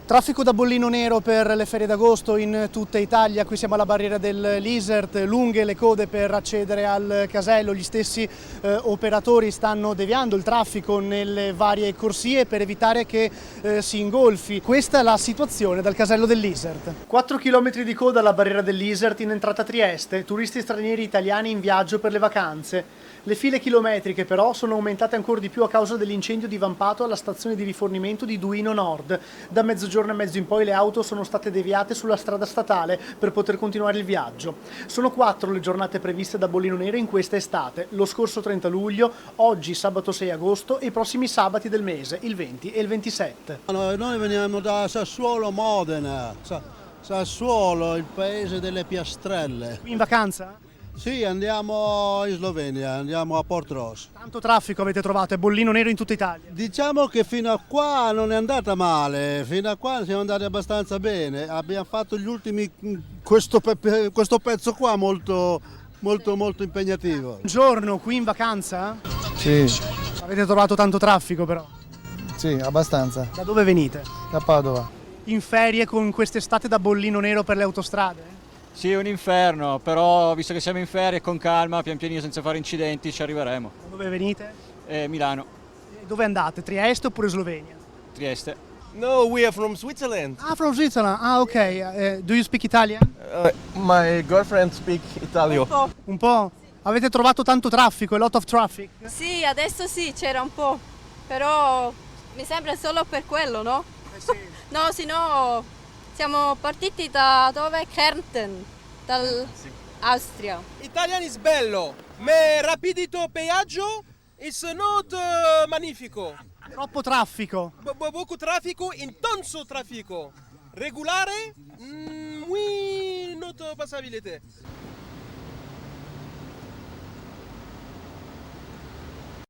Traffico da bollino nero per le ferie d'agosto in tutta Italia, qui siamo alla barriera dell'Isert, lunghe le code per accedere al casello, gli stessi operatori stanno deviando il traffico nelle varie corsie per evitare che si ingolfi. Questa è la situazione dal casello dell'Isert. 4 km di coda alla barriera dell'Isert in entrata a Trieste, turisti stranieri italiani in viaggio per le vacanze. Le file chilometriche però sono aumentate ancora di più a causa dell'incendio divampato alla stazione di rifornimento di Duino Nord. Da mezzogiorno e mezzo in poi le auto sono state deviate sulla strada statale per poter continuare il viaggio. Sono 4 le giornate previste da bollino nero in questa estate, lo scorso 30 luglio, oggi sabato 6 agosto e i prossimi sabati del mese, il 20 e il 27. Noi veniamo da Sassuolo, Modena, Sassuolo, il paese delle piastrelle. Qui in vacanza? Sì, andiamo in Slovenia, andiamo a Portros. Tanto traffico avete trovato, è bollino nero in tutta Italia. Diciamo che fino a qua non è andata male, fino a qua siamo andati abbastanza bene. Abbiamo fatto gli ultimi, questo pezzo qua molto impegnativo. Buongiorno, qui in vacanza? Sì, Avete trovato tanto traffico però. sì, abbastanza. Da dove venite? Da Padova. In ferie con quest'estate da bollino nero per le autostrade? Sì, è un inferno, però visto che siamo in ferie, con calma, pian pianino, senza fare incidenti, ci arriveremo. Da dove venite? Milano, E dove andate? Trieste oppure Slovenia? Trieste. No, we are from Switzerland. Ah, from Switzerland. Ah, ok. Do you speak Italian? My girlfriend speak Italiano. Un po'. Avete trovato tanto traffico, a lot of traffic? Sì, adesso sì, c'era un po', però mi sembra solo per quello, no? No, sennò siamo partiti da dove? Kärnten, dall'Austria. Italian is bello, ma rapidito peaggio is not magnifico. Troppo traffico. Poco traffico, intenso traffico. Regolare, muy not passabilité.